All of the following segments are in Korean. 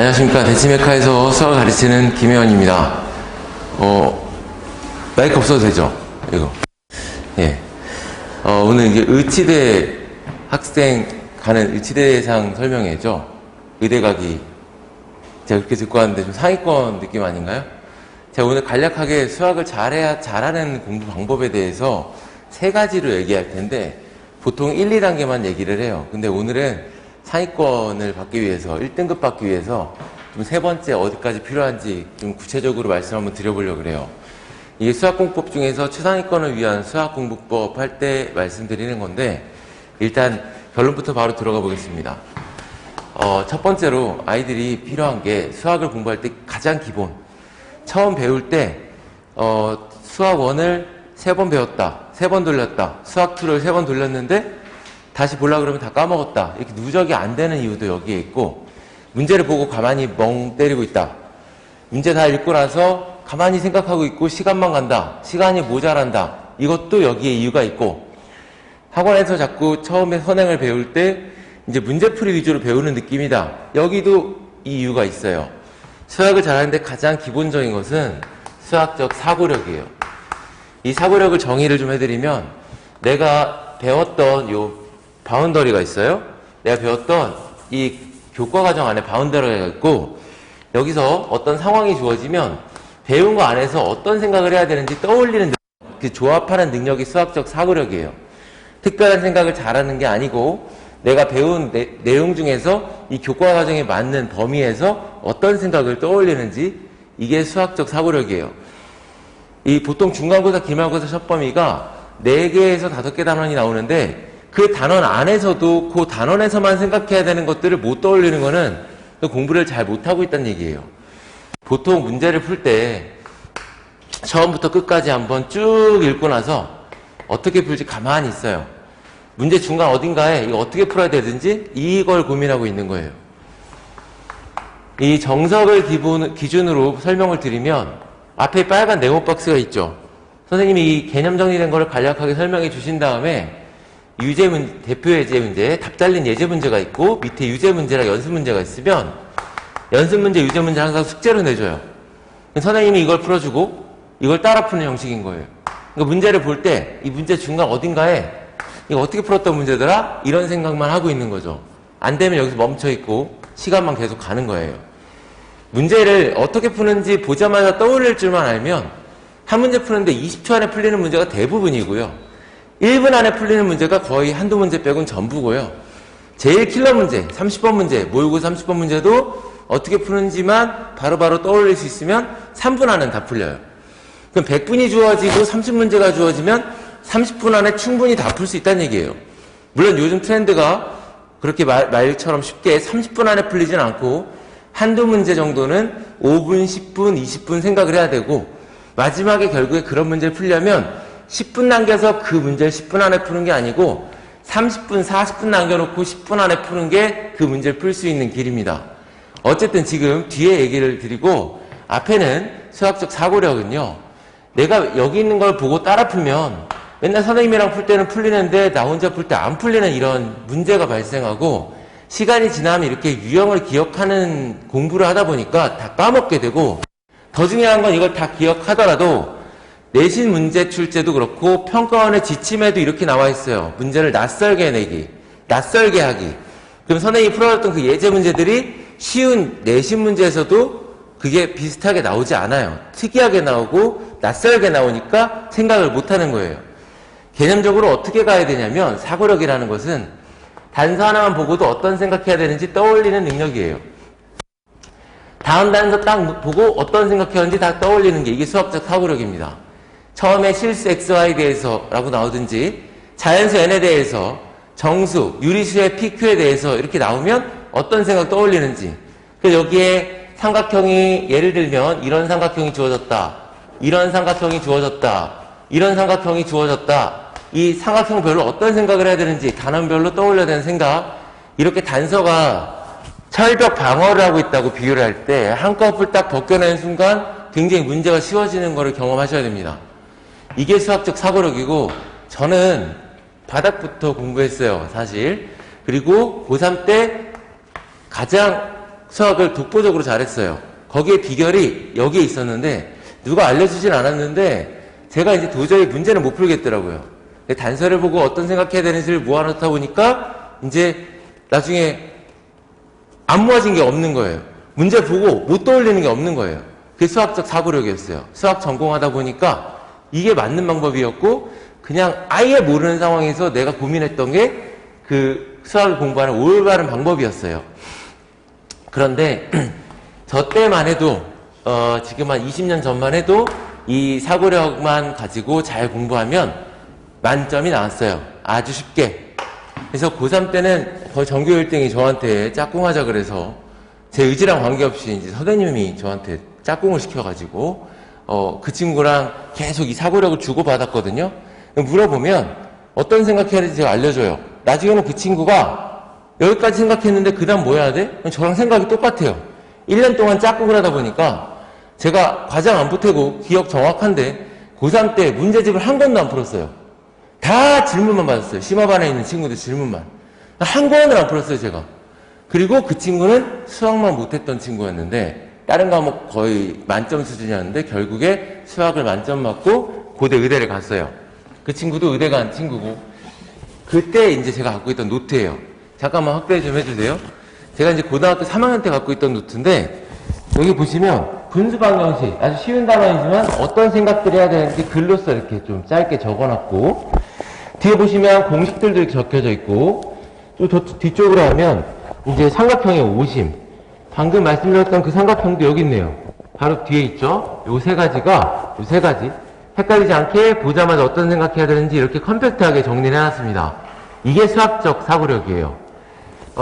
안녕하십니까. 대치메카에서 수학을 가르치는 김혜원입니다. 마이크 없어도 되죠? 이거. 예. 오늘 이게 의치대 학생 가는 의치대상 설명회죠. 의대 가기. 제가 그렇게 듣고 왔는데 좀 상위권 느낌 아닌가요? 제가 오늘 간략하게 수학을 잘하는 공부 방법에 대해서 3가지로 얘기할 텐데, 보통 1, 2단계만 얘기를 해요. 근데 오늘은 상위권을 받기 위해서, 1등급 받기 위해서 좀 3번째 어디까지 필요한지 좀 구체적으로 말씀 한번 드려보려고 그래요. 이게 수학공법 중에서 최상위권을 위한 수학공부법 할 때 말씀드리는 건데, 일단 결론부터 바로 들어가 보겠습니다. 첫 번째로 아이들이 필요한 게 수학을 공부할 때 가장 기본. 처음 배울 때, 수학 1을 3번 배웠다. 3번 돌렸다. 수학 2를 3번 돌렸는데, 다시 보려고 그러면 다 까먹었다. 이렇게 누적이 안 되는 이유도 여기에 있고, 문제를 보고 가만히 멍 때리고 있다. 문제 다 읽고 나서 가만히 생각하고 있고 시간만 간다. 시간이 모자란다. 이것도 여기에 이유가 있고, 학원에서 자꾸 처음에 선행을 배울 때 이제 문제풀이 위주로 배우는 느낌이다. 여기도 이 이유가 있어요. 수학을 잘하는데 가장 기본적인 것은 수학적 사고력이에요. 이 사고력을 정의를 좀 해드리면, 내가 배웠던 요 바운더리가 있어요. 내가 배웠던 이 교과과정 안에 바운더리가 있고, 여기서 어떤 상황이 주어지면 배운 거 안에서 어떤 생각을 해야 되는지 떠올리는 그 조합하는 능력이 수학적 사고력이에요. 특별한 생각을 잘하는 게 아니고, 내가 배운 내용 중에서 이 교과과정에 맞는 범위에서 어떤 생각을 떠올리는지, 이게 수학적 사고력이에요. 이 보통 중간고사, 기말고사 첫 범위가 4개에서 5개 단원이 나오는데, 그 단원 안에서도 그 단원에서만 생각해야 되는 것들을 못 떠올리는 거는 공부를 잘 못하고 있다는 얘기예요. 보통 문제를 풀 때 처음부터 끝까지 한번 쭉 읽고 나서 어떻게 풀지 가만히 있어요. 문제 중간 어딘가에 이거 어떻게 풀어야 되든지 이걸 고민하고 있는 거예요. 이 정석을 기준으로 설명을 드리면, 앞에 빨간 네모 박스가 있죠. 선생님이 이 개념 정리된 거를 간략하게 설명해 주신 다음에 대표 예제 문제, 답 달린 예제 문제가 있고, 밑에 유제 문제랑 연습 문제가 있으면 연습 문제, 유제 문제 항상 숙제로 내줘요. 선생님이 이걸 풀어주고 이걸 따라 푸는 형식인 거예요. 그러니까 문제를 볼 때 이 문제 중간 어딘가에 이거 어떻게 풀었던 문제더라? 이런 생각만 하고 있는 거죠. 안 되면 여기서 멈춰 있고 시간만 계속 가는 거예요. 문제를 어떻게 푸는지 보자마자 떠올릴 줄만 알면 한 문제 푸는데 20초 안에 풀리는 문제가 대부분이고요. 1분 안에 풀리는 문제가 거의 한두 문제 빼곤 전부고요. 제일 킬러 문제, 30번 문제, 모의고사 30번 문제도 어떻게 푸는지만 바로바로 떠올릴 수 있으면 3분 안에는 다 풀려요. 그럼 100분이 주어지고 30문제가 주어지면 30분 안에 충분히 다 풀 수 있다는 얘기예요. 물론 요즘 트렌드가 그렇게 말처럼 쉽게 30분 안에 풀리진 않고, 한두 문제 정도는 5분, 10분, 20분 생각을 해야 되고, 마지막에 결국에 그런 문제를 풀려면 10분 남겨서 그 문제를 10분 안에 푸는 게 아니고 30분, 40분 남겨놓고 10분 안에 푸는 게 그 문제를 풀 수 있는 길입니다. 어쨌든 지금 뒤에 얘기를 드리고, 앞에는 수학적 사고력은요, 내가 여기 있는 걸 보고 따라 풀면 맨날 선생님이랑 풀 때는 풀리는데 나 혼자 풀 때 안 풀리는 이런 문제가 발생하고, 시간이 지나면 이렇게 유형을 기억하는 공부를 하다 보니까 다 까먹게 되고, 더 중요한 건 이걸 다 기억하더라도 내신 문제 출제도 그렇고 평가원의 지침에도 이렇게 나와 있어요. 문제를 낯설게 내기, 낯설게 하기. 그럼 선생님이 풀어줬던 그 예제 문제들이 쉬운 내신 문제에서도 그게 비슷하게 나오지 않아요. 특이하게 나오고 낯설게 나오니까 생각을 못하는 거예요. 개념적으로 어떻게 가야 되냐면, 사고력이라는 것은 단서 하나만 보고도 어떤 생각해야 되는지 떠올리는 능력이에요. 다음 단서 딱 보고 어떤 생각해야 하는지 다 떠올리는 게 이게 수학적 사고력입니다. 처음에 실수 XY에 대해서 라고 나오든지, 자연수 N에 대해서, 정수, 유리수의 PQ에 대해서 이렇게 나오면 어떤 생각 떠올리는지. 그래서 여기에 삼각형이, 예를 들면 이런 삼각형이 주어졌다, 이런 삼각형이 주어졌다, 이런 삼각형이 주어졌다. 이 삼각형별로 어떤 생각을 해야 되는지 단원별로 떠올려야 되는 생각. 이렇게 단서가 철벽 방어를 하고 있다고 비유를 할 때 한꺼풀 딱 벗겨내는 순간 굉장히 문제가 쉬워지는 것을 경험하셔야 됩니다. 이게 수학적 사고력이고, 저는 바닥부터 공부했어요, 사실. 그리고 고3 때 가장 수학을 독보적으로 잘했어요. 거기에 비결이 여기에 있었는데 누가 알려주진 않았는데 제가 이제 도저히 문제를 못 풀겠더라고요. 단서를 보고 어떤 생각해야 되는지를 모아놓다 보니까 이제 나중에 안 모아진 게 없는 거예요. 문제 보고 못 떠올리는 게 없는 거예요. 그게 수학적 사고력이었어요. 수학 전공하다 보니까 이게 맞는 방법이었고 그냥 아예 모르는 상황에서 내가 고민했던 게 그 수학을 공부하는 올바른 방법이었어요. 그런데 저 때만 해도 지금 한 20년 전만 해도 이 사고력만 가지고 잘 공부하면 만점이 나왔어요. 아주 쉽게. 그래서 고3 때는 거의 전교 1등이 저한테 짝꿍하자 그래서 제 의지랑 관계없이 이제 선생님이 저한테 짝꿍을 시켜가지고 그 친구랑 계속 이 사고력을 주고받았거든요. 물어보면 어떤 생각해야 되는지 제가 알려줘요. 나중에는 그 친구가 여기까지 생각했는데 그 다음 뭐 해야 돼? 저랑 생각이 똑같아요. 1년 동안 짝꿍을 하다 보니까 제가 과장 안 보태고 기억 정확한데 고3 때 문제집을 한 권도 안 풀었어요. 다 질문만 받았어요. 심화반에 있는 친구들 질문만. 한 권을 안 풀었어요, 제가. 그리고 그 친구는 수학만 못했던 친구였는데 다른 과목 거의 만점 수준이었는데 결국에 수학을 만점 맞고 고대 의대를 갔어요. 그 친구도 의대 간 친구고 그때 이제 제가 갖고 있던 노트예요. 잠깐만 확대 좀 해주세요. 제가 이제 고등학교 3학년 때 갖고 있던 노트인데 여기 보시면 분수 방정식 아주 쉬운 단어이지만 어떤 생각들을 해야 되는지 글로써 이렇게 좀 짧게 적어놨고 뒤에 보시면 공식들도 이렇게 적혀져 있고 또 뒤쪽으로 하면 이제 삼각형의 오심 방금 말씀드렸던 그 삼각형도 여기 있네요. 바로 뒤에 있죠. 요 세 가지 헷갈리지 않게 보자마자 어떤 생각해야 되는지 이렇게 컴팩트하게 정리를 해놨습니다. 이게 수학적 사고력이에요.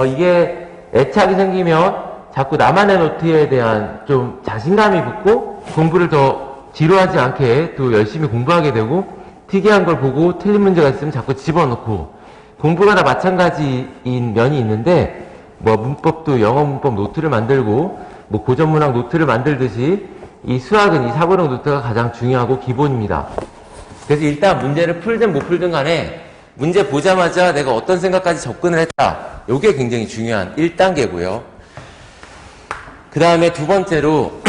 이게 애착이 생기면 자꾸 나만의 노트에 대한 좀 자신감이 붙고 공부를 더 지루하지 않게 또 열심히 공부하게 되고 특이한 걸 보고 틀린 문제가 있으면 자꾸 집어넣고 공부가 다 마찬가지인 면이 있는데 뭐 문법도 영어 문법 노트를 만들고 뭐 고전문학 노트를 만들듯이 이 수학은 이 사고력 노트가 가장 중요하고 기본입니다. 그래서 일단 문제를 풀든 못 풀든 간에 문제 보자마자 내가 어떤 생각까지 접근을 했다. 이게 굉장히 중요한 1단계고요. 그 다음에 두 번째로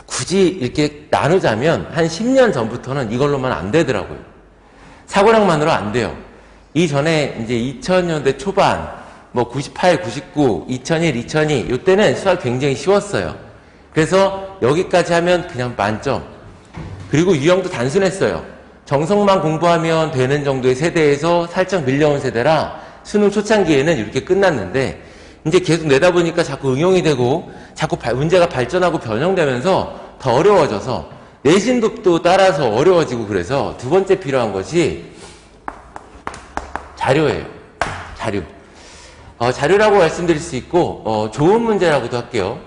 굳이 이렇게 나누자면 한 10년 전부터는 이걸로만 안 되더라고요. 사고력만으로 안 돼요. 이전에 이제 2000년대 초반 뭐 98, 99, 2001, 2002 이때는 수학 굉장히 쉬웠어요. 그래서 여기까지 하면 그냥 만점. 그리고 유형도 단순했어요. 정성만 공부하면 되는 정도의 세대에서 살짝 밀려온 세대라 수능 초창기에는 이렇게 끝났는데 이제 계속 내다 보니까 자꾸 응용이 되고 자꾸 문제가 발전하고 변형되면서 더 어려워져서 내신도 또 따라서 어려워지고 그래서 두 번째 필요한 것이 자료예요. 자료. 자료라고 말씀드릴 수 있고 좋은 문제라고도 할게요.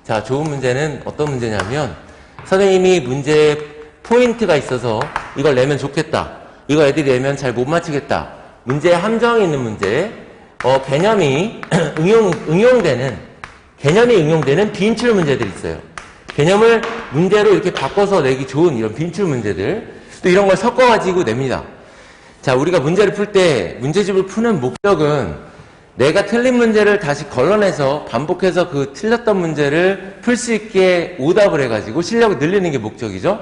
자, 좋은 문제는 어떤 문제냐면 선생님이 문제에 포인트가 있어서 이걸 내면 좋겠다. 이거 애들이 내면 잘 못 맞추겠다. 문제에 함정이 있는 문제, 개념이 개념이 응용되는 빈출 문제들이 있어요. 개념을 문제로 이렇게 바꿔서 내기 좋은 이런 빈출 문제들, 또 이런 걸 섞어가지고 냅니다. 자, 우리가 문제를 풀 때 문제집을 푸는 목적은 내가 틀린 문제를 다시 걸러내서 반복해서 그 틀렸던 문제를 풀 수 있게 오답을 해가지고 실력을 늘리는 게 목적이죠.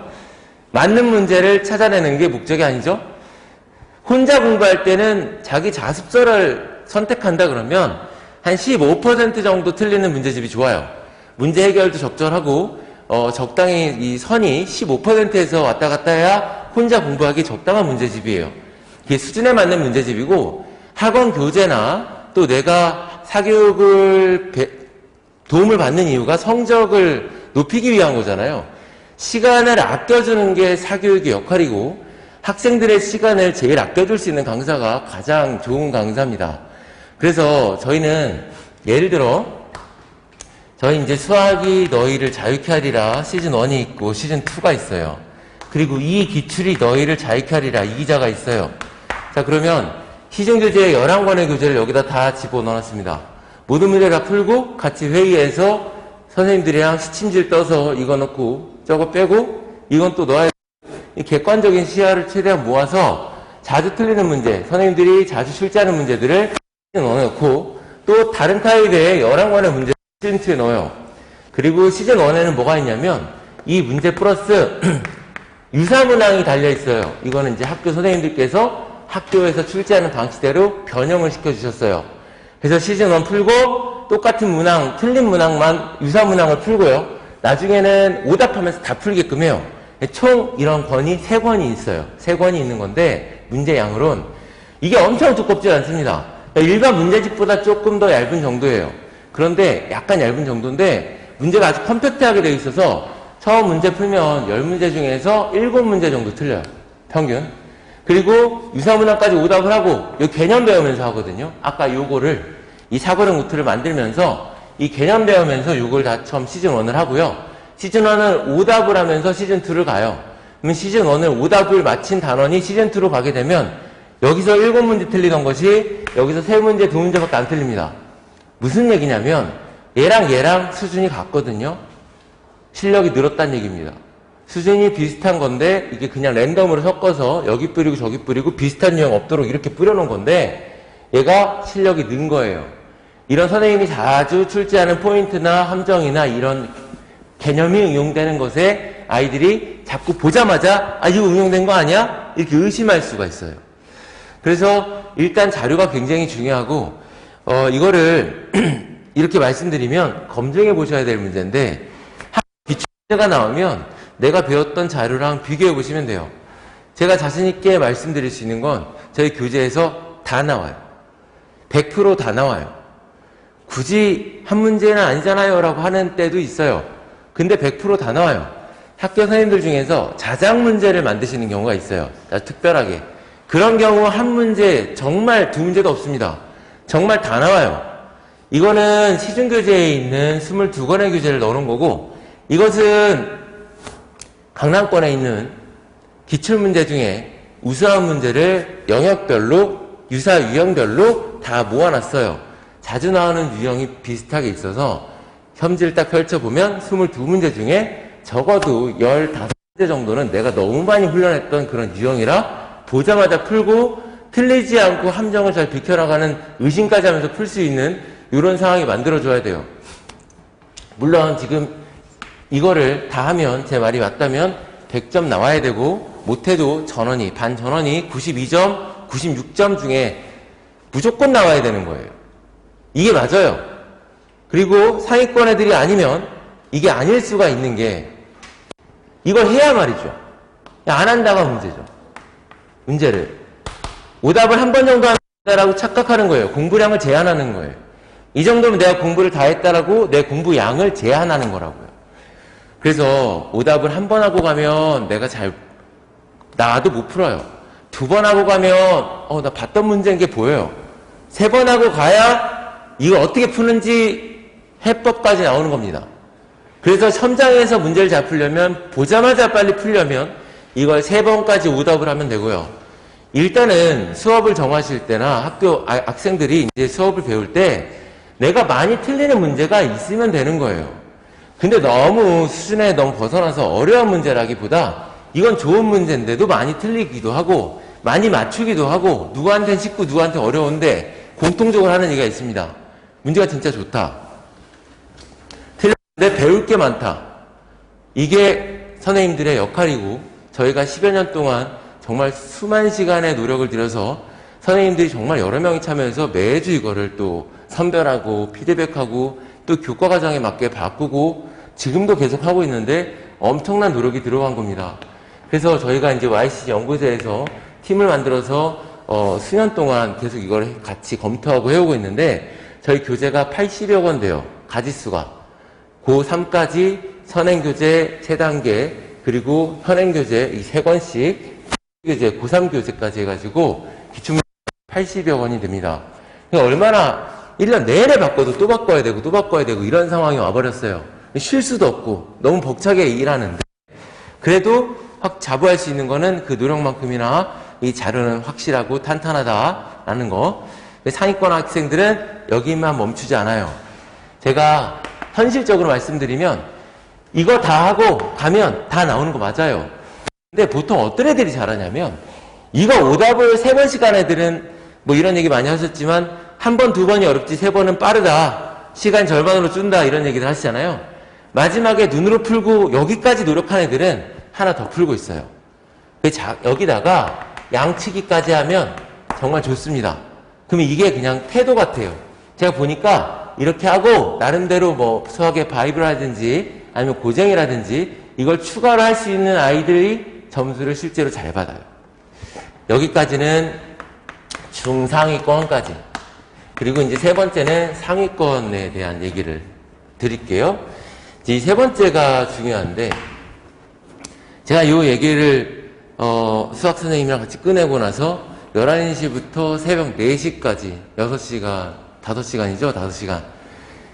맞는 문제를 찾아내는 게 목적이 아니죠. 혼자 공부할 때는 자기 자습서를 선택한다 그러면 한 15% 정도 틀리는 문제집이 좋아요. 문제 해결도 적절하고 적당히 이 선이 15%에서 왔다 갔다 해야 혼자 공부하기 적당한 문제집이에요. 이게 수준에 맞는 문제집이고 학원 교재나 또 내가 사교육을 도움을 받는 이유가 성적을 높이기 위한 거잖아요. 시간을 아껴주는 게 사교육의 역할이고 학생들의 시간을 제일 아껴줄 수 있는 강사가 가장 좋은 강사입니다. 그래서 저희는 예를 들어 저희 이제 수학이 너희를 자유케 하리라 시즌 1이 있고 시즌 2가 있어요. 그리고 이 기출이 너희를 자유케 하리라 이 기자가 있어요. 자, 그러면 시중교재에 11권의 교재를 여기다 다 집어넣었습니다. 모든 문제를 다 풀고 같이 회의해서 선생님들이랑 시침질 떠서 이거 넣고 저거 빼고 이건 또 넣어야 이 객관적인 시야를 최대한 모아서 자주 틀리는 문제, 선생님들이 자주 출제하는 문제들을 넣어놓고 또 다른 타입의 11권의 문제 시즌2에 넣어요. 그리고 시즌1에는 뭐가 있냐면 이 문제 플러스 유사문항이 달려있어요. 이거는 이제 학교 선생님들께서 학교에서 출제하는 방식대로 변형을 시켜주셨어요. 그래서 시즌1 풀고 똑같은 문항, 틀린 문항만 유사문항을 풀고요. 나중에는 오답하면서 다 풀게끔 해요. 총 이런 권이 3권이 있어요. 3권이 있는 건데 문제 양으론 이게 엄청 두껍지 않습니다. 일반 문제집보다 조금 더 얇은 정도예요. 그런데 약간 얇은 정도인데 문제가 아주 컴팩트하게 되어 있어서 처음 문제 풀면 10문제 중에서 7문제 정도 틀려요. 평균. 그리고 유사문항까지 오답을 하고 이 개념 배우면서 하거든요. 아까 요거를 이 사고력 노트를 만들면서 이 개념 배우면서 요걸 다 처음 시즌1을 하고요. 시즌1을 오답을 하면서 시즌2를 가요. 그러면 시즌1을 오답을 마친 단원이 시즌2로 가게 되면 여기서 7문제 틀리던 것이 여기서 3문제, 2문제밖에 안 틀립니다. 무슨 얘기냐면 얘랑 수준이 같거든요. 실력이 늘었다는 얘기입니다. 수준이 비슷한 건데 이게 그냥 랜덤으로 섞어서 여기 뿌리고 저기 뿌리고 비슷한 유형 없도록 이렇게 뿌려놓은 건데 얘가 실력이 는 거예요. 이런 선생님이 자주 출제하는 포인트나 함정이나 이런 개념이 응용되는 것에 아이들이 자꾸 보자마자 아 이거 응용된 거 아니야? 이렇게 의심할 수가 있어요. 그래서 일단 자료가 굉장히 중요하고 이거를 이렇게 말씀드리면 검증해 보셔야 될 문제인데 기출문제가 나오면 내가 배웠던 자료랑 비교해 보시면 돼요. 제가 자신 있게 말씀드릴 수 있는 건 저희 교재에서 다 나와요. 100% 다 나와요. 굳이 한 문제는 아니잖아요 라고 하는 때도 있어요. 근데 100% 다 나와요. 학교 선생님들 중에서 자작 문제를 만드시는 경우가 있어요. 아주 특별하게. 그런 경우 한 문제, 정말 2문제도 없습니다. 정말 다 나와요. 이거는 시중교재에 있는 22권의 교재를 넣어놓은 거고 이것은 강남권에 있는 기출문제 중에 우수한 문제를 영역별로 유사 유형별로 다 모아놨어요. 자주 나오는 유형이 비슷하게 있어서 현지를 딱 펼쳐보면 22문제 중에 적어도 15문제 정도는 내가 너무 많이 훈련했던 그런 유형이라 보자마자 풀고 틀리지 않고 함정을 잘 비켜나가는 의심까지 하면서 풀 수 있는 이런 상황이 만들어줘야 돼요. 물론 지금 이거를 다 하면 제 말이 맞다면 100점 나와야 되고 못해도 전원이 반 전원이 92점, 96점 중에 무조건 나와야 되는 거예요. 이게 맞아요. 그리고 상위권 애들이 아니면 이게 아닐 수가 있는 게 이걸 해야 말이죠. 안 한다가 문제죠. 문제를. 오답을 한 번 정도 한다라고 착각하는 거예요. 공부량을 제한하는 거예요. 이 정도면 내가 공부를 다 했다라고 내 공부 양을 제한하는 거라고요. 그래서 오답을 한 번 하고 가면 내가 나도 못 풀어요. 2번 하고 가면 나 봤던 문제인 게 보여요. 3번 하고 가야 이거 어떻게 푸는지 해법까지 나오는 겁니다. 그래서 현장에서 문제를 잘 풀려면 보자마자 빨리 풀려면 이걸 3번까지 오답을 하면 되고요. 일단은 수업을 정하실 때나 학교 학생들이 이제 수업을 배울 때 내가 많이 틀리는 문제가 있으면 되는 거예요. 근데 너무 수준에 너무 벗어나서 어려운 문제라기보다 이건 좋은 문제인데도 많이 틀리기도 하고 많이 맞추기도 하고 누구한테는 쉽고 누구한테 어려운데 공통적으로 하는 얘기가 있습니다. 문제가 진짜 좋다. 틀렸는데 배울 게 많다. 이게 선생님들의 역할이고 저희가 10여 년 동안 정말 수만 시간의 노력을 들여서 선생님들이 정말 여러 명이 참여해서 매주 이거를 또 선별하고 피드백하고 또 교과 과정에 맞게 바꾸고 지금도 계속 하고 있는데 엄청난 노력이 들어간 겁니다. 그래서 저희가 이제 YCC 연구소에서 팀을 만들어서 수년 동안 계속 이걸 같이 검토하고 해오고 있는데 저희 교재가 80여 권 돼요. 가지수가. 고3까지 선행교재 3단계 그리고 현행교재 이 3권씩 교재, 고3 교재까지 해가지고 기출문제 80여 권이 됩니다. 그러니까 얼마나 1년 내내 바꿔도 또 바꿔야 되고 또 바꿔야 되고 이런 상황이 와버렸어요. 쉴 수도 없고 너무 벅차게 일하는데 그래도 확 자부할 수 있는 거는 그 노력만큼이나 이 자료는 확실하고 탄탄하다라는 거. 상위권 학생들은 여기만 멈추지 않아요. 제가 현실적으로 말씀드리면 이거 다 하고 가면 다 나오는 거 맞아요. 근데 보통 어떤 애들이 잘하냐면 이거 오답을 3번씩 한 애들은 뭐 이런 얘기 많이 하셨지만 한 번, 2번이 어렵지 3번은 빠르다. 시간 절반으로 준다 이런 얘기를 하시잖아요. 마지막에 눈으로 풀고 여기까지 노력한 애들은 하나 더 풀고 있어요. 여기다가 양치기까지 하면 정말 좋습니다. 그러면 이게 그냥 태도 같아요. 제가 보니까 이렇게 하고 나름대로 뭐 수학의 바이브라든지 아니면 고쟁이라든지 이걸 추가로 할 수 있는 아이들이 점수를 실제로 잘 받아요. 여기까지는 중상위권까지. 그리고 이제 세 번째는 상위권에 대한 얘기를 드릴게요. 이 세 번째가 중요한데, 제가 이 얘기를, 수학 선생님이랑 같이 꺼내고 나서 11시부터 새벽 4시까지, 6시간, 5시간이죠? 5시간.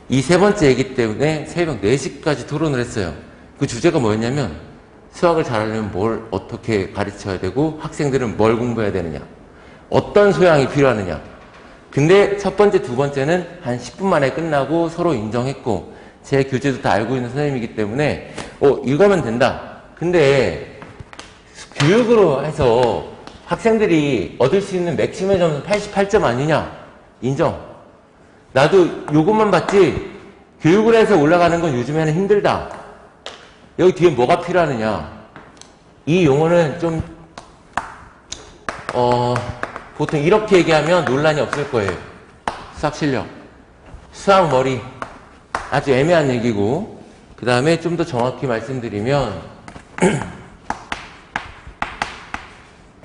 이 세 번째 얘기 때문에 새벽 4시까지 토론을 했어요. 그 주제가 뭐였냐면, 수학을 잘하려면 뭘 어떻게 가르쳐야 되고, 학생들은 뭘 공부해야 되느냐, 어떤 소양이 필요하느냐. 근데 첫 번째, 두 번째는 한 10분 만에 끝나고 서로 인정했고, 제 교재도 다 알고 있는 선생님이기 때문에 이거면 된다. 근데 교육으로 해서 학생들이 얻을 수 있는 맥시멈 점수 88점 아니냐? 인정. 나도 요것만 봤지 교육을 해서 올라가는 건 요즘에는 힘들다. 여기 뒤에 뭐가 필요하느냐? 이 용어는 좀 보통 이렇게 얘기하면 논란이 없을 거예요. 수학 실력, 수학 머리. 아주 애매한 얘기고, 그 다음에 좀 더 정확히 말씀드리면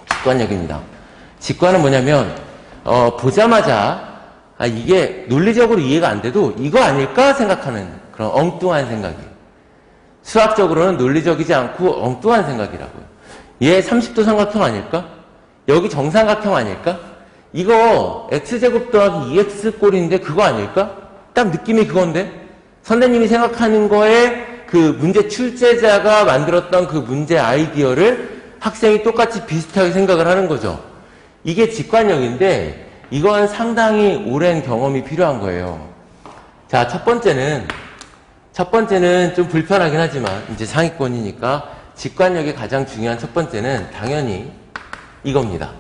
직관력입니다. 직관은 뭐냐면 보자마자 이게 논리적으로 이해가 안 돼도 이거 아닐까 생각하는 그런 엉뚱한 생각이에요. 수학적으로는 논리적이지 않고 엉뚱한 생각이라고요. 얘 30도 삼각형 아닐까? 여기 정삼각형 아닐까? 이거 x제곱 더하기 2x 꼴인데 그거 아닐까? 딱 느낌이 그건데? 선생님이 생각하는 거에 그 문제 출제자가 만들었던 그 문제 아이디어를 학생이 똑같이 비슷하게 생각을 하는 거죠. 이게 직관력인데 이건 상당히 오랜 경험이 필요한 거예요. 자, 첫 번째는 좀 불편하긴 하지만 이제 상위권이니까 직관력의 가장 중요한 첫 번째는 당연히 이겁니다.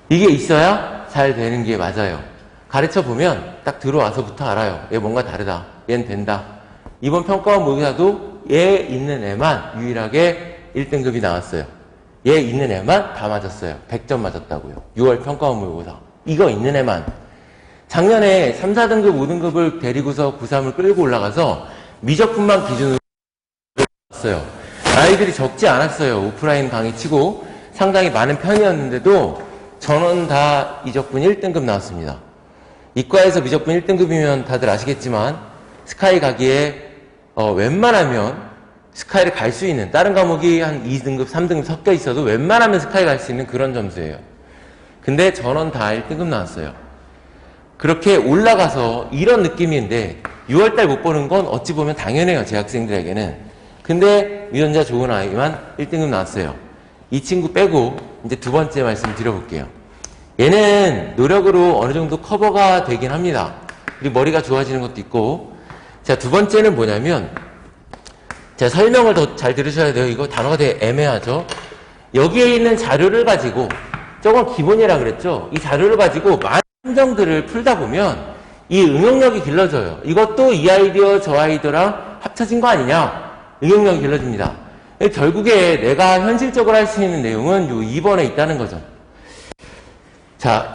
이게 있어야 잘 되는 게 맞아요. 가르쳐보면 딱 들어와서부터 알아요. 얘 뭔가 다르다. 얘는 된다. 이번 평가원 모의고사도 얘 있는 애만 유일하게 1등급이 나왔어요. 얘 있는 애만 다 맞았어요. 100점 맞았다고요. 6월 평가원 모의고사. 이거 있는 애만. 작년에 3, 4등급, 5등급을 데리고서 9, 3을 끌고 올라가서 미적분만 기준으로 했어요. 아이들이 적지 않았어요. 오프라인 강의 치고 상당히 많은 편이었는데도 전원 다 미적분 1등급 나왔습니다. 이과에서 미적분 1등급이면 다들 아시겠지만 스카이 가기에 웬만하면 스카이를 갈 수 있는, 다른 과목이 한 2등급, 3등급 섞여 있어도 웬만하면 스카이 갈 수 있는 그런 점수예요. 근데 전원 다 1등급 나왔어요. 그렇게 올라가서 이런 느낌인데 6월달 못 보는 건 어찌 보면 당연해요. 제 학생들에게는. 근데 유전자 좋은 아이만 1등급 나왔어요. 이 친구 빼고 이제 두 번째 말씀 드려볼게요. 얘는 노력으로 어느 정도 커버가 되긴 합니다. 그리고 머리가 좋아지는 것도 있고. 자, 두 번째는 뭐냐면, 자, 설명을 더 잘 들으셔야 돼요. 이거 단어가 되게 애매하죠. 여기에 있는 자료를 가지고, 저건 기본이라 그랬죠. 이 자료를 가지고 많은 함정들을 풀다 보면 이 응용력이 길러져요. 이것도 이 아이디어 저 아이디어랑 합쳐진 거 아니냐? 응용력이 길러집니다. 결국에 내가 현실적으로 할 수 있는 내용은 요 2번에 있다는 거죠. 자,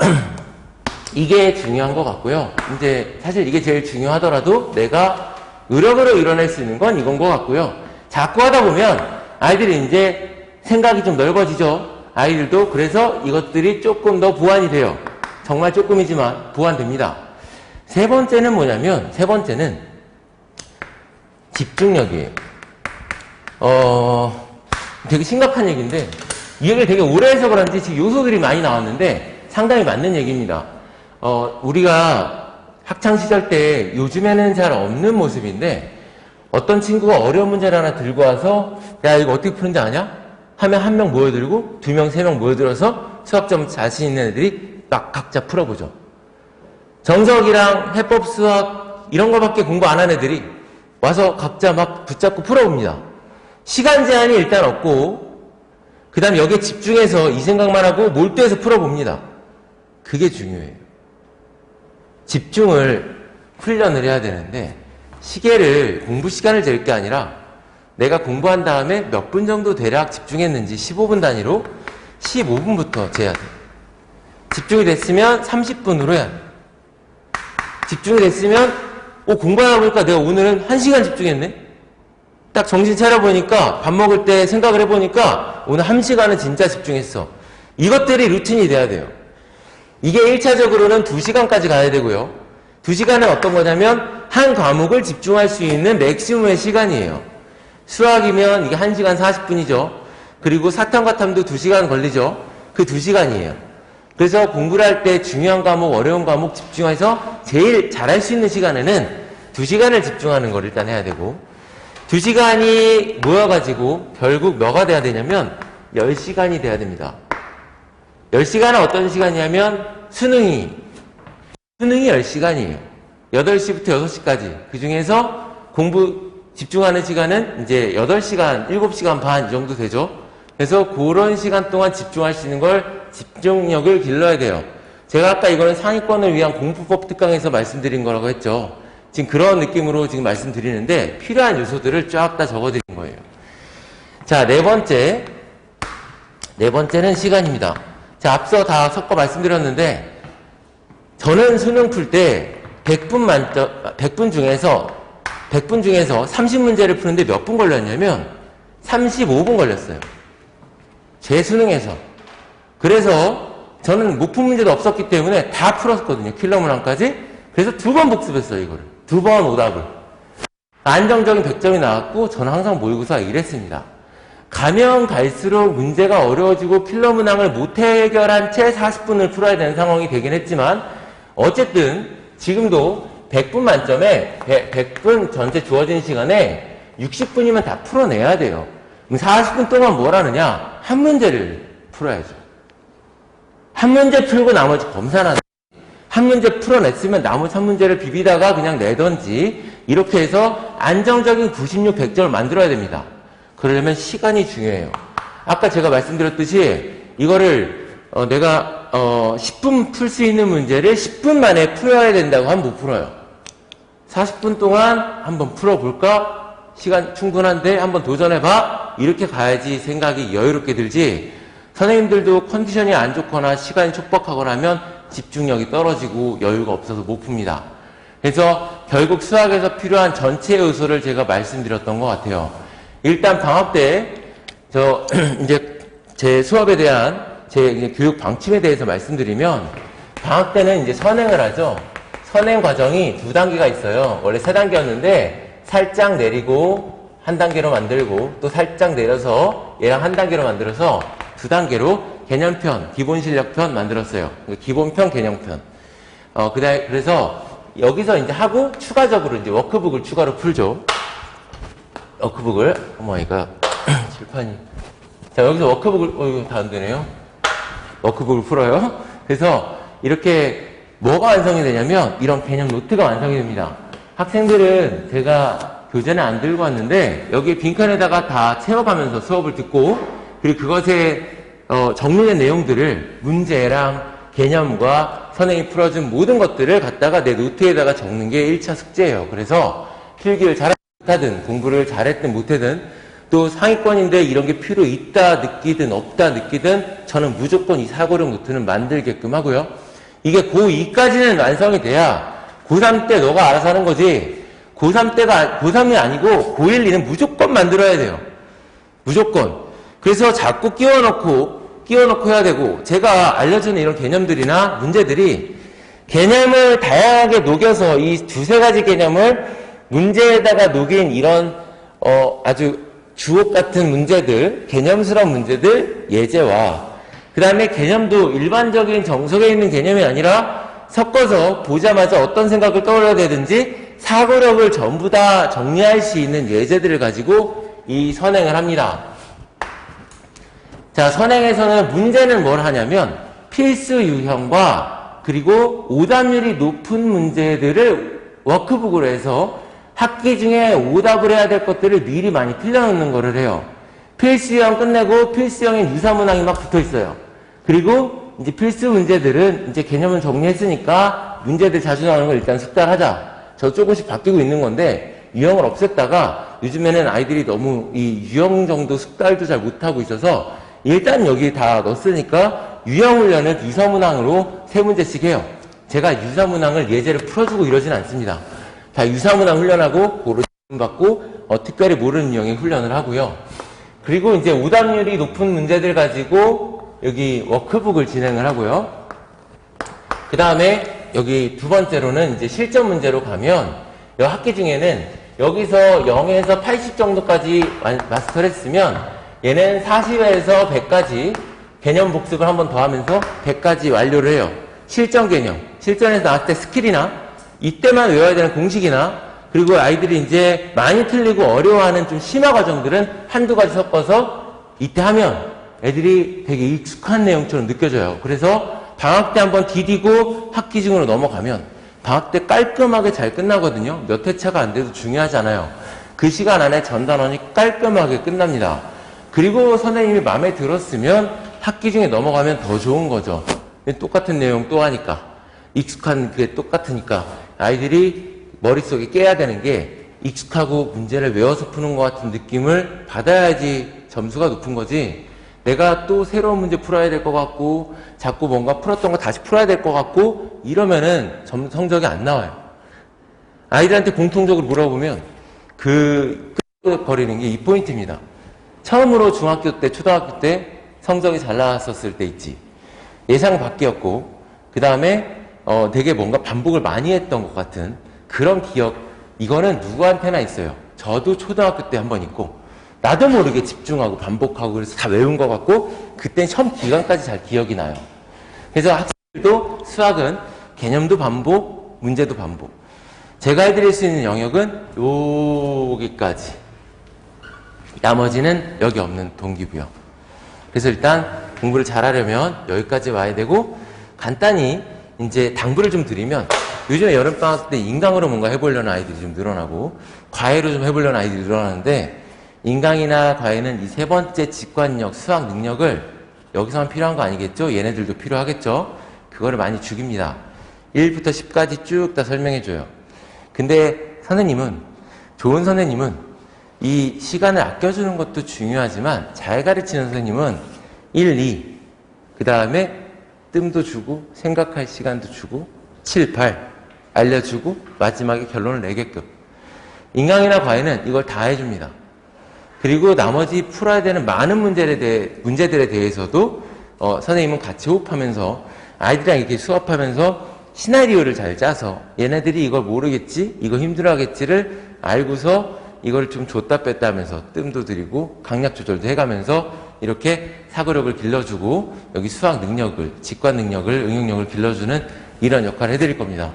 이게 중요한 것 같고요. 이제 사실 이게 제일 중요하더라도 내가 의력으로 이뤄낼 수 있는 건 이건 것 같고요. 자꾸 하다 보면 아이들이 이제 생각이 좀 넓어지죠. 아이들도. 그래서 이것들이 조금 더 보완이 돼요. 정말 조금이지만 보완됩니다. 세 번째는 뭐냐면, 세 번째는 집중력이에요. 되게 심각한 얘기인데, 이 얘기를 되게 오래 해서 그런지 지금 요소들이 많이 나왔는데 상당히 맞는 얘기입니다. 우리가 학창시절 때 요즘에는 잘 없는 모습인데, 어떤 친구가 어려운 문제를 하나 들고 와서 야, 이거 어떻게 푸는지 아냐? 하면 한 명 모여들고 2명, 3명 모여들어서 수학점 자신 있는 애들이 막 각자 풀어보죠. 정석이랑 해법 수학 이런 거밖에 공부 안 한 애들이 와서 각자 막 붙잡고 풀어봅니다. 시간 제한이 일단 없고, 그 다음에 여기에 집중해서 이 생각만 하고 몰두해서 풀어봅니다. 그게 중요해요. 집중을 훈련을 해야 되는데 시계를 공부 시간을 잴 게 아니라 내가 공부한 다음에 몇 분 정도 대략 집중했는지 15분 단위로 15분부터 재야 돼. 집중이 됐으면 30분으로 해야 돼. 집중이 됐으면 공부하다 보니까 내가 오늘은 1시간 집중했네. 딱 정신 차려보니까 밥 먹을 때 생각을 해보니까 오늘 1시간은 진짜 집중했어. 이것들이 루틴이 돼야 돼요. 이게 1차적으로는 2시간까지 가야 되고요. 2시간은 어떤 거냐면 한 과목을 집중할 수 있는 맥시멈의 시간이에요. 수학이면 이게 1시간 40분이죠. 그리고 사탐과 탐도 2시간 걸리죠. 그 2시간이에요. 그래서 공부를 할 때 중요한 과목, 어려운 과목 집중해서 제일 잘할 수 있는 시간에는 2시간을 집중하는 걸 일단 해야 되고 2시간이 모여가지고 결국 뭐가 돼야 되냐면 10시간이 돼야 됩니다. 10시간은 어떤 시간이냐면 수능이 10시간이에요. 8시부터 6시까지. 그 중에서 공부 집중하는 시간은 이제 8시간, 7시간 반 정도 되죠. 그래서 그런 시간 동안 집중할 수 있는 걸 집중력을 길러야 돼요. 제가 아까 이거는 상위권을 위한 공부법 특강에서 말씀드린 거라고 했죠. 지금 그런 느낌으로 지금 말씀드리는데 필요한 요소들을 쫙 다 적어드린 거예요. 자, 네 번째는 시간입니다. 자, 앞서 다 섞어 말씀드렸는데 저는 수능 풀 때 100분 중에서 30문제를 푸는데 몇 분 걸렸냐면 35분 걸렸어요. 제 수능에서. 그래서 저는 못 푼 문제도 없었기 때문에 다 풀었거든요. 킬러 문항까지. 그래서 2번 복습했어요, 이거를. 2번 오답을. 안정적인 100점이 나왔고 저는 항상 모의고사 이랬습니다. 가면 갈수록 문제가 어려워지고 킬러 문항을 못 해결한 채 40분을 풀어야 되는 상황이 되긴 했지만 어쨌든 지금도 100분 만점에 100분 전체 주어진 시간에 60분이면 다 풀어내야 돼요. 그럼 40분 동안 뭘 하느냐? 한 문제를 풀어야죠. 한 문제 풀고 나머지 검사나 한 문제 풀어냈으면 나머지 한 문제를 비비다가 그냥 내던지 이렇게 해서 안정적인 96, 100점을 만들어야 됩니다. 그러려면 시간이 중요해요. 아까 제가 말씀드렸듯이 이거를 내가 10분 풀 수 있는 문제를 10분 만에 풀어야 된다고 하면 못 풀어요. 40분 동안 한번 풀어볼까? 시간 충분한데 한번 도전해봐? 이렇게 가야지 생각이 여유롭게 들지 선생님들도 컨디션이 안 좋거나 시간이 촉박하거나 하면 집중력이 떨어지고 여유가 없어서 못 풉니다. 그래서 결국 수학에서 필요한 전체 요소를 제가 말씀드렸던 것 같아요. 일단 방학 때 이제 제 수업에 대한 제 이제 교육 방침에 대해서 말씀드리면 방학 때는 이제 선행을 하죠. 선행 과정이 2단계가 있어요. 원래 3단계였는데 살짝 내리고 한 단계로 만들고 또 살짝 내려서 얘랑 한 단계로 만들어서 2단계로 개념편, 기본실력편 만들었어요. 기본편, 개념편. 그래서 여기서 이제 하고 추가적으로 이제 워크북을 추가로 풀죠. 워크북을 어머니가 칠판이 자 여기서 워크북을 이거 다 안 되네요. 워크북을 풀어요. 그래서 이렇게 뭐가 완성이 되냐면 이런 개념 노트가 완성이 됩니다. 학생들은 제가 교재는 안 들고 왔는데 여기 빈칸에다가 다 채워가면서 수업을 듣고 그리고 그것에 정리된 내용들을 문제랑 개념과 선생님이 풀어준 모든 것들을 갖다가 내 노트에다가 적는 게 1차 숙제예요. 그래서 필기를 잘하든 공부를 잘했든 못했든 또 상위권인데 이런 게 필요 있다 느끼든 없다 느끼든 저는 무조건 이 사고력 노트는 만들게끔 하고요. 이게 고2까지는 완성이 돼야 고3 때 너가 알아서 하는 거지 고3이 아니고 고1, 2는 무조건 만들어야 돼요. 무조건. 그래서 자꾸 끼워넣고 해야 되고 제가 알려주는 이런 개념들이나 문제들이 개념을 다양하게 녹여서 이 두세 가지 개념을 문제에다가 녹인 이런 아주 주옥 같은 문제들, 개념스러운 문제들 예제와 그 다음에 개념도 일반적인 정석에 있는 개념이 아니라 섞어서 보자마자 어떤 생각을 떠올려야 되든지 사고력을 전부 다 정리할 수 있는 예제들을 가지고 이 선행을 합니다. 자, 선행에서는 문제는 뭘 하냐면 필수 유형과 그리고 오답률이 높은 문제들을 워크북으로 해서 학기 중에 오답을 해야 될 것들을 미리 많이 틀려놓는 거를 해요. 필수형 끝내고 필수형인 유사문항이 막 붙어 있어요. 그리고 이제 필수 문제들은 이제 개념을 정리했으니까 문제들 자주 나오는 걸 일단 숙달하자. 저 조금씩 바뀌고 있는 건데 유형을 없앴다가 요즘에는 아이들이 너무 이 유형 정도 숙달도 잘 못하고 있어서 일단 여기 다 넣었으니까 유형 훈련을 유사문항으로 3문제씩 해요. 제가 유사문항을 예제를 풀어주고 이러진 않습니다. 다 유사문항 훈련하고 고로 받고 특별히 모르는 유형의 훈련을 하고요. 그리고 이제 오답률이 높은 문제들 가지고 여기 워크북을 진행을 하고요. 그 다음에 여기 두 번째로는 이제 실전 문제로 가면 이 학기 중에는 여기서 0에서 80 정도까지 마스터를 했으면 얘는 40에서 100까지 개념 복습을 한 번 더 하면서 100까지 완료를 해요. 실전 개념, 실전에서 나왔을 때 스킬이나 이때만 외워야 되는 공식이나 그리고 아이들이 이제 많이 틀리고 어려워하는 좀 심화 과정들은 한두 가지 섞어서 이때 하면 애들이 되게 익숙한 내용처럼 느껴져요. 그래서 방학 때 한번 디디고 학기 중으로 넘어가면 방학 때 깔끔하게 잘 끝나거든요. 몇 회차가 안 돼도 중요하지 않아요. 그 시간 안에 전단원이 깔끔하게 끝납니다. 그리고 선생님이 마음에 들었으면 학기 중에 넘어가면 더 좋은 거죠. 똑같은 내용 또 하니까 익숙한 그게 똑같으니까 아이들이 머릿속에 깨야 되는 게 익숙하고 문제를 외워서 푸는 것 같은 느낌을 받아야지 점수가 높은 거지 내가 또 새로운 문제 풀어야 될 것 같고 자꾸 뭔가 풀었던 거 다시 풀어야 될 것 같고 이러면은 성적이 안 나와요. 아이들한테 공통적으로 물어보면 버리는 게 이 포인트입니다. 처음으로 중학교 때 초등학교 때 성적이 잘 나왔었을 때 있지. 예상 밖이었고 그 다음에 되게 뭔가 반복을 많이 했던 것 같은 그런 기억 이거는 누구한테나 있어요. 저도 초등학교 때 한 번 있고 나도 모르게 집중하고 반복하고 그래서 다 외운 것 같고 그땐 시험 기간까지 잘 기억이 나요. 그래서 학생들도 수학은 개념도 반복, 문제도 반복. 제가 해드릴 수 있는 영역은 여기까지. 나머지는 여기 없는 동기부여. 그래서 일단 공부를 잘하려면 여기까지 와야 되고 간단히 이제 당부를 좀 드리면 요즘에 여름방학 때 인강으로 뭔가 해보려는 아이들이 좀 늘어나고 과외로 좀 해보려는 아이들이 늘어나는데 인강이나 과외는 이 세 번째 직관력, 수학 능력을 여기서만 필요한 거 아니겠죠? 얘네들도 필요하겠죠? 그거를 많이 죽입니다. 1부터 10까지 쭉 다 설명해줘요. 근데 선생님은, 좋은 선생님은 이 시간을 아껴주는 것도 중요하지만 잘 가르치는 선생님은 1, 2, 그 다음에 뜸도 주고 생각할 시간도 주고 7, 8 알려주고 마지막에 결론을 내게끔. 인강이나 과외는 이걸 다 해줍니다. 그리고 나머지 풀어야 되는 많은 문제들에 대해서도 선생님은 같이 호흡하면서 아이들이랑 이렇게 수업하면서 시나리오를 잘 짜서 얘네들이 이걸 모르겠지, 이거 힘들어하겠지를 알고서 이걸 좀 줬다 뺐다 하면서 뜸도 들이고 강약 조절도 해가면서 이렇게 사고력을 길러주고 여기 수학 능력을, 직관 능력을, 응용력을 길러주는 이런 역할을 해드릴 겁니다.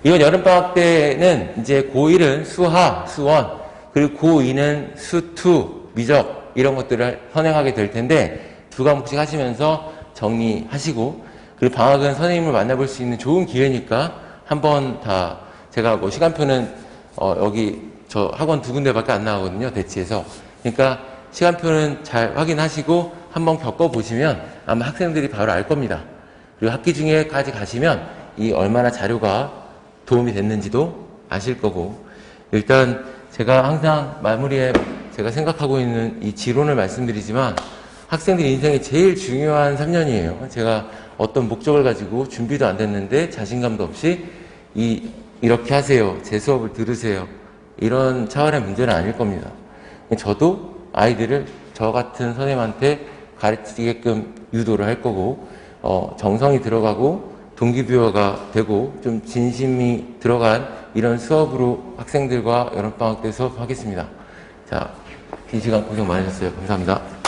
이번 여름방학 때는 이제 고1은 수하, 수원, 그리고 고2는 수투, 미적 이런 것들을 선행하게 될 텐데 두 과목씩 하시면서 정리하시고 그리고 방학은 선생님을 만나볼 수 있는 좋은 기회니까 한번 다 제가 뭐 시간표는 여기 저 학원 두 군데밖에 안 나가거든요. 대치에서. 그러니까 시간표는 잘 확인하시고 한번 겪어보시면 아마 학생들이 바로 알 겁니다. 그리고 학기 중에까지 가시면 이 얼마나 자료가 도움이 됐는지도 아실 거고 일단 제가 항상 마무리에 제가 생각하고 있는 이 지론을 말씀드리지만 학생들 인생에 제일 중요한 3년이에요. 제가 어떤 목적을 가지고 준비도 안 됐는데 자신감도 없이 이렇게 하세요. 제 수업을 들으세요. 이런 차원의 문제는 아닐 겁니다. 저도 아이들을 저 같은 선생님한테 가르치게끔 유도를 할 거고 정성이 들어가고 동기부여가 되고 좀 진심이 들어간 이런 수업으로 학생들과 여름방학 때 수업하겠습니다. 자, 긴 시간 고생 많으셨어요. 감사합니다.